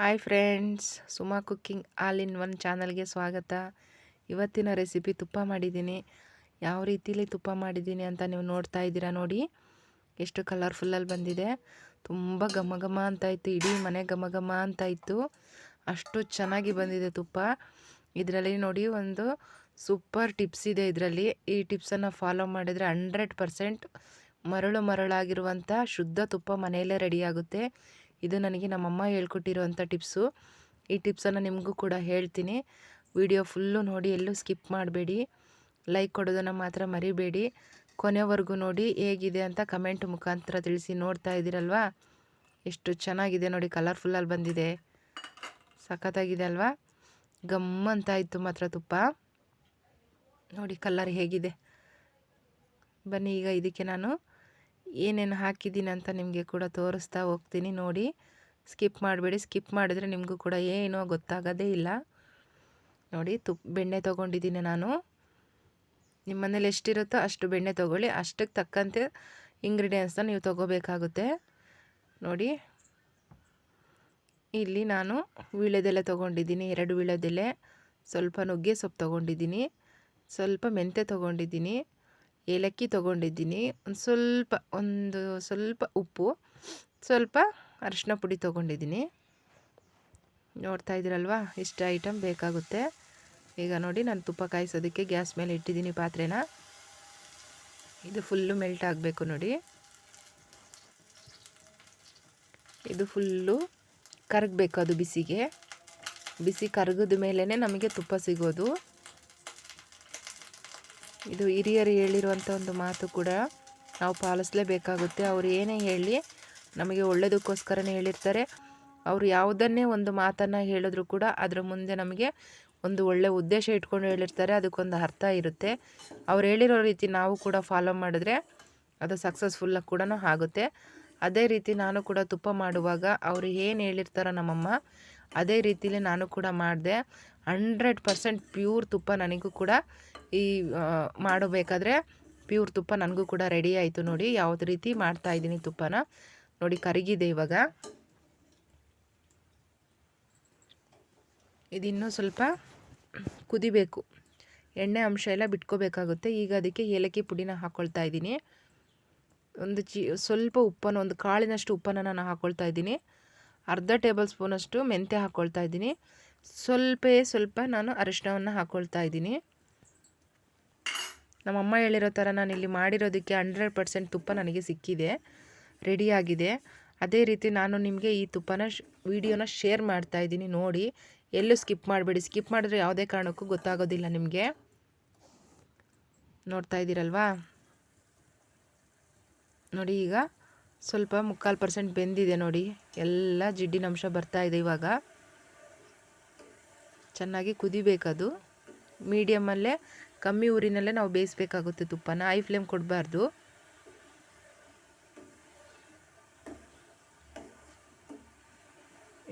Hi friends, Suma cooking all in one ಚಾನಲ್ಗೆ ಸ್ವಾಗತ. ಇವತ್ತಿನ ರೆಸಿಪಿ ತುಪ್ಪ ಮಾಡಿದ್ದೀನಿ. ಯಾವ ರೀತಿಲಿ ತುಪ್ಪ ಮಾಡಿದ್ದೀನಿ ಅಂತ ನೀವು ನೋಡ್ತಾ ಇದ್ದೀರಾ. ನೋಡಿ ಎಷ್ಟು ಕಲರ್ಫುಲ್ಲಲ್ಲಿ ಬಂದಿದೆ. ತುಂಬ ಘಮ ಘಮ ಅಂತ ಇತ್ತು, ಇಡೀ ಮನೆ ಘಮ ಘಮ ಅಂತ ಇತ್ತು. ಅಷ್ಟು ಚೆನ್ನಾಗಿ ಬಂದಿದೆ ತುಪ್ಪ. ಇದರಲ್ಲಿ ನೋಡಿ ಒಂದು ಸೂಪರ್ ಟಿಪ್ಸ್ ಇದೆ. ಇದರಲ್ಲಿ ಈ ಟಿಪ್ಸನ್ನು ಫಾಲೋ ಮಾಡಿದರೆ 100% ಮರಳಾಗಿರುವಂಥ ಶುದ್ಧ ತುಪ್ಪ ಮನೆಯಲ್ಲೇ ರೆಡಿಯಾಗುತ್ತೆ. ಇದು ನನಗೆ ನಮ್ಮಮ್ಮ ಹೇಳ್ಕೊಟ್ಟಿರುವಂಥ ಟಿಪ್ಸು. ಈ ಟಿಪ್ಸನ್ನು ನಿಮಗೂ ಕೂಡ ಹೇಳ್ತೀನಿ. ವಿಡಿಯೋ ಫುಲ್ಲು ನೋಡಿ, ಎಲ್ಲೂ ಸ್ಕಿಪ್ ಮಾಡಬೇಡಿ. ಲೈಕ್ ಕೊಡೋದನ್ನು ಮಾತ್ರ ಮರಿಬೇಡಿ. ಕೊನೆವರೆಗೂ ನೋಡಿ, ಹೇಗಿದೆ ಅಂತ ಕಮೆಂಟ್ ಮುಖಾಂತರ ತಿಳಿಸಿ. ನೋಡ್ತಾ ಇದ್ದೀರಲ್ವಾ ಎಷ್ಟು ಚೆನ್ನಾಗಿದೆ ನೋಡಿ, ಕಲರ್ಫುಲ್ಲಲ್ಲಿ ಬಂದಿದೆ. ಸಖತ್ತಾಗಿದೆ ಅಲ್ವಾ? ಗಮ್ಮಂತ ಇತ್ತು ಮಾತ್ರ ತುಪ್ಪ. ನೋಡಿ ಕಲರ್ ಹೇಗಿದೆ. ಬನ್ನಿ ಈಗ ಇದಕ್ಕೆ ನಾನು ಏನೇನು ಹಾಕಿದ್ದೀನಿ ಅಂತ ನಿಮಗೆ ಕೂಡ ತೋರಿಸ್ತಾ ಹೋಗ್ತೀನಿ. ನೋಡಿ, ಸ್ಕಿಪ್ ಮಾಡಬೇಡಿ. ಸ್ಕಿಪ್ ಮಾಡಿದ್ರೆ ನಿಮಗೂ ಕೂಡ ಏನೋ ಗೊತ್ತಾಗೋದೇ ಇಲ್ಲ. ನೋಡಿ, ಬೆಣ್ಣೆ ತೊಗೊಂಡಿದ್ದೀನಿ ನಾನು. ನಿಮ್ಮ ಮನೇಲಿ ಎಷ್ಟಿರುತ್ತೋ ಅಷ್ಟು ಬೆಣ್ಣೆ ತೊಗೊಳ್ಳಿ. ಅಷ್ಟಕ್ಕೆ ತಕ್ಕಂತೆ ಇಂಗ್ರೀಡಿಯೆಂಟ್ಸ್ನ ನೀವು ತೊಗೋಬೇಕಾಗುತ್ತೆ. ನೋಡಿ, ಇಲ್ಲಿ ನಾನು ವೀಳ್ಯದೆಲೆ ತೊಗೊಂಡಿದ್ದೀನಿ, 2 ವೀಳ್ಯದೆಲೆ, ಸ್ವಲ್ಪ ನುಗ್ಗೆ ಸೊಪ್ಪು ತೊಗೊಂಡಿದ್ದೀನಿ, ಸ್ವಲ್ಪ ಮೆಂತ್ಯ ತೊಗೊಂಡಿದ್ದೀನಿ, ಏಲಕ್ಕಿ ತೊಗೊಂಡಿದ್ದೀನಿ, ಒಂದು ಸ್ವಲ್ಪ ಉಪ್ಪು, ಸ್ವಲ್ಪ ಅರಿಶಿನ ಪುಡಿ ತೊಗೊಂಡಿದ್ದೀನಿ. ನೋಡ್ತಾ ಇದ್ದೀರಲ್ವಾ, ಇಷ್ಟು ಐಟಮ್ ಬೇಕಾಗುತ್ತೆ. ಈಗ ನೋಡಿ, ನಾನು ತುಪ್ಪ ಕಾಯಿಸೋದಕ್ಕೆ ಗ್ಯಾಸ್ ಮೇಲೆ ಇಟ್ಟಿದ್ದೀನಿ ಪಾತ್ರೆನ. ಇದು ಫುಲ್ಲು ಮೆಲ್ಟ್ ಆಗಬೇಕು. ನೋಡಿ, ಇದು ಫುಲ್ಲು ಕರಗಬೇಕು. ಅದು ಬಿಸಿ ಕರಗಿದ ಮೇಲೇ ನಮಗೆ ತುಪ್ಪ ಸಿಗೋದು. ಇದು ಹಿರಿಯರು ಹೇಳಿರುವಂಥ ಒಂದು ಮಾತು ಕೂಡ ನಾವು ಪಾಲಿಸಲೇಬೇಕಾಗುತ್ತೆ. ಅವ್ರು ಏನೇ ಹೇಳಿ ನಮಗೆ ಒಳ್ಳೆಯದಕ್ಕೋಸ್ಕರನೇ ಹೇಳಿರ್ತಾರೆ. ಅವರು ಯಾವುದನ್ನೇ ಒಂದು ಮಾತನ್ನು ಹೇಳಿದ್ರು ಕೂಡ ಅದರ ಮುಂದೆ ನಮಗೆ ಒಂದು ಒಳ್ಳೆಯ ಉದ್ದೇಶ ಇಟ್ಕೊಂಡು ಹೇಳಿರ್ತಾರೆ. ಅದಕ್ಕೊಂದು ಅರ್ಥ ಇರುತ್ತೆ. ಅವ್ರು ಹೇಳಿರೋ ರೀತಿ ನಾವು ಕೂಡ ಫಾಲೋ ಮಾಡಿದ್ರೆ ಅದು ಸಕ್ಸಸ್ಫುಲ್ಲಾಗಿ ಕೂಡ ಆಗುತ್ತೆ. ಅದೇ ರೀತಿ ನಾನು ಕೂಡ ತುಪ್ಪ ಮಾಡುವಾಗ ಅವರು ಏನು ಹೇಳಿರ್ತಾರೋ ನಮ್ಮಮ್ಮ, ಅದೇ ರೀತಿಲಿ ನಾನು ಕೂಡ ಮಾಡಿದೆ. 100% ಪ್ಯೂರ್ ತುಪ್ಪ ನನಗೂ ಕೂಡ ಈ ಮಾಡಬೇಕಾದ್ರೆ ಪ್ಯೂರ್ ತುಪ್ಪ ನನಗೂ ಕೂಡ ರೆಡಿ ಆಯಿತು. ನೋಡಿ ಯಾವ್ದು ರೀತಿ ಮಾಡ್ತಾಯಿದ್ದೀನಿ ತುಪ್ಪನ. ನೋಡಿ ಕರಗಿದೆ. ಇವಾಗ ಇದಿನ್ನೂ ಸ್ವಲ್ಪ ಕುದಿಬೇಕು, ಎಣ್ಣೆ ಅಂಶ ಎಲ್ಲ ಬಿಟ್ಕೋಬೇಕಾಗುತ್ತೆ. ಈಗ ಅದಕ್ಕೆ ಏಲಕ್ಕಿ ಪುಡಿನ ಹಾಕ್ಕೊಳ್ತಾ ಇದ್ದೀನಿ. ಸ್ವಲ್ಪ ಉಪ್ಪನ್ನು, ಒಂದು ಕಾಳಿನಷ್ಟು ಉಪ್ಪನ್ನು ನಾನು ಹಾಕ್ಕೊಳ್ತಾ ಇದ್ದೀನಿ. ಅರ್ಧ ಟೇಬಲ್ ಸ್ಪೂನಷ್ಟು ಮೆಂತ್ಯ ಹಾಕ್ಕೊಳ್ತಾ ಇದ್ದೀನಿ. ಸ್ವಲ್ಪ ನಾನು ಅರಿಶಿನವನ್ನು ಹಾಕ್ಕೊಳ್ತಾ ಇದ್ದೀನಿ. ನಮ್ಮಮ್ಮ ಹೇಳಿರೋ ಥರ ನಾನು ಇಲ್ಲಿ ಮಾಡಿರೋದಕ್ಕೆ 100% ತುಪ್ಪ ನನಗೆ ಸಿಕ್ಕಿದೆ, ರೆಡಿಯಾಗಿದೆ. ಅದೇ ರೀತಿ ನಾನು ನಿಮಗೆ ಈ ತುಪ್ಪನ ವಿಡಿಯೋನ ಶೇರ್ ಮಾಡ್ತಾ ಇದ್ದೀನಿ. ನೋಡಿ, ಎಲ್ಲೂ ಸ್ಕಿಪ್ ಮಾಡಬೇಡಿ. ಸ್ಕಿಪ್ ಮಾಡಿದ್ರೆ ಯಾವುದೇ ಕಾರಣಕ್ಕೂ ಗೊತ್ತಾಗೋದಿಲ್ಲ ನಿಮಗೆ. ನೋಡ್ತಾ ಇದ್ದೀರಲ್ವಾ? ನೋಡಿ, ಈಗ ಸ್ವಲ್ಪ 3/4% ಬೆಂದಿದೆ. ನೋಡಿ, ಎಲ್ಲ ಜಿಡ್ಡಿನ ಅಂಶ ಬರ್ತಾಯಿದೆ. ಇವಾಗ ಚೆನ್ನಾಗಿ ಕುದಿಬೇಕದು. ಮೀಡಿಯಮಲ್ಲೇ, ಕಮ್ಮಿ ಊರಿನಲ್ಲೇ ನಾವು ಬೇಯಿಸಬೇಕಾಗುತ್ತೆ ತುಪ್ಪನ. ಹೈ ಫ್ಲೇಮ್ ಕೊಡಬಾರ್ದು.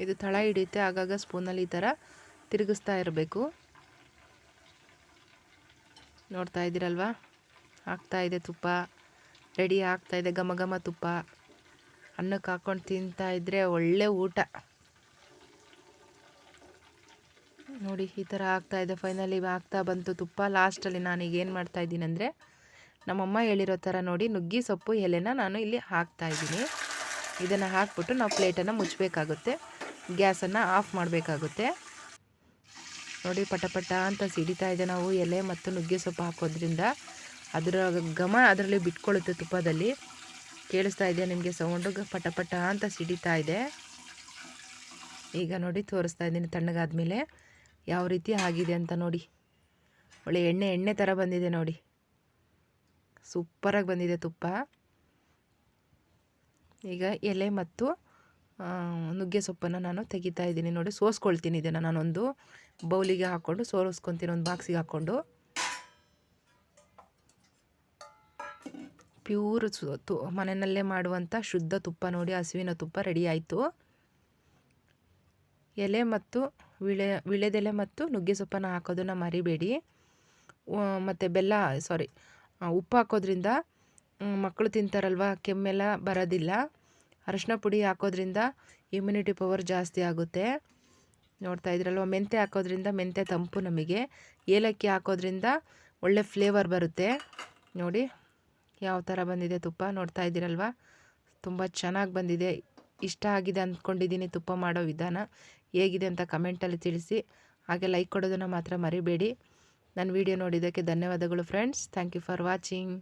ಇದು ತಳ ಹಿಡಿಯುತ್ತೆ. ಆಗಾಗ ಸ್ಪೂನಲ್ಲಿ ಈ ಥರ ತಿರುಗಿಸ್ತಾ ಇರಬೇಕು. ನೋಡ್ತಾ ಇದ್ದೀರಲ್ವಾ, ಆಗ್ತಾಯಿದೆ ತುಪ್ಪ, ರೆಡಿ ಆಗ್ತಾಯಿದೆ. ಘಮ ಘಮ ತುಪ್ಪ ಅನ್ನಕ್ಕೆ ಹಾಕ್ಕೊಂಡು ತಿಂತಾ ಇದ್ದರೆ ಒಳ್ಳೆ ಊಟ. ನೋಡಿ, ಈ ಥರ ಆಗ್ತಾಯಿದೆ. ಫೈನಲಿ ಆಗ್ತಾ ಬಂತು ತುಪ್ಪ. ಲಾಸ್ಟಲ್ಲಿ ನಾನೀಗ ಏನು ಮಾಡ್ತಾಯಿದ್ದೀನಿ ಅಂದರೆ, ನಮ್ಮಮ್ಮ ಹೇಳಿರೋ ಥರ ನೋಡಿ, ನುಗ್ಗೆ ಸೊಪ್ಪು ಎಲೆನ ನಾನು ಇಲ್ಲಿ ಹಾಕ್ತಾಯಿದ್ದೀನಿ. ಇದನ್ನು ಹಾಕ್ಬಿಟ್ಟು ನಾವು ಪ್ಲೇಟನ್ನು ಮುಚ್ಚಬೇಕಾಗುತ್ತೆ, ಗ್ಯಾಸನ್ನು ಆಫ್ ಮಾಡಬೇಕಾಗುತ್ತೆ. ನೋಡಿ, ಪಟ ಅಂತ ಸಿಡಿತಾ ಇದೆ. ನಾವು ಎಲೆ ಮತ್ತು ನುಗ್ಗೆ ಸೊಪ್ಪು ಹಾಕೋದ್ರಿಂದ ಅದರ ಘಮ ಅದರಲ್ಲಿ ಬಿಟ್ಕೊಳ್ಳುತ್ತೆ ತುಪ್ಪದಲ್ಲಿ. ಕೇಳಿಸ್ತಾ ಇದೆಯಾ ನಿಮಗೆ ಸೌಂಡು? ಪಟ ಅಂತ ಸಿಡಿತಾ ಇದೆ. ಈಗ ನೋಡಿ, ತೋರಿಸ್ತಾ ಇದ್ದೀನಿ ತಣ್ಣಗಾದ್ಮೇಲೆ ಯಾವ ರೀತಿ ಆಗಿದೆ ಅಂತ. ನೋಡಿ, ಒಳ್ಳೆ ಎಣ್ಣೆ ಥರ ಬಂದಿದೆ. ನೋಡಿ, ಸೂಪರಾಗಿ ಬಂದಿದೆ ತುಪ್ಪ. ಈಗ ಎಲೆ ಮತ್ತು ನುಗ್ಗೆ ಸೊಪ್ಪನ್ನು ನಾನು ತೆಗಿತಾ ಇದ್ದೀನಿ. ನೋಡಿ, ಸೋಸ್ಕೊಳ್ತೀನಿ. ಇದನ್ನು ನಾನೊಂದು ಬೌಲಿಗೆ ಹಾಕ್ಕೊಂಡು ಸೋರಿಸ್ಕೊತೀನಿ, ಒಂದು ಬಾಕ್ಸಿಗೆ ಹಾಕ್ಕೊಂಡು. ಪ್ಯೂರ್ ಮನೆಯಲ್ಲೇ ಮಾಡುವಂಥ ಶುದ್ಧ ತುಪ್ಪ. ನೋಡಿ, ಹಸುವಿನ ತುಪ್ಪ ರೆಡಿ ಆಯಿತು. ಎಲೆ ಮತ್ತು ವೀಳ್ಯದೆಲೆ ಮತ್ತು ನುಗ್ಗೆ ಸೊಪ್ಪನ್ನು ಹಾಕೋದನ್ನು ಮರಿಬೇಡಿ. ಮತ್ತು ಉಪ್ಪು ಹಾಕೋದ್ರಿಂದ ಮಕ್ಕಳು ತಿಂತಾರಲ್ವ, ಕೆಮ್ಮೆಲ್ಲ ಬರೋದಿಲ್ಲ. ಅರಿಶಿನ ಪುಡಿ ಹಾಕೋದ್ರಿಂದ ಇಮ್ಯುನಿಟಿ ಪವರ್ ಜಾಸ್ತಿ ಆಗುತ್ತೆ. ನೋಡ್ತಾ ಇದ್ರಲ್ವ, ಮೆಂತ್ಯ ಹಾಕೋದ್ರಿಂದ ಮೆಂತ್ಯ ತಂಪು ನಮಗೆ, ಏಲಕ್ಕಿ ಹಾಕೋದ್ರಿಂದ ಒಳ್ಳೆ ಫ್ಲೇವರ್ ಬರುತ್ತೆ. ನೋಡಿ ಯಾವ ಥರ ಬಂದಿದೆ ತುಪ್ಪ, ನೋಡ್ತಾ ಇದ್ದೀರಲ್ವ, ತುಂಬ ಚೆನ್ನಾಗಿ ಬಂದಿದೆ. ಇಷ್ಟ ಆಗಿದೆ ಅಂದ್ಕೊಂಡಿದ್ದೀನಿ ತುಪ್ಪ ಮಾಡೋ ವಿಧಾನ. ಹೇಗಿದೆ ಅಂತ ಕಮೆಂಟಲ್ಲಿ ತಿಳಿಸಿ. ಹಾಗೆ ಲೈಕ್ ಕೊಡೋದನ್ನು ಮಾತ್ರ ಮರಿಬೇಡಿ. ನನ್ನ ವಿಡಿಯೋ ನೋಡಿದ್ದಕ್ಕೆ ಧನ್ಯವಾದಗಳು friends. Thank you for watching.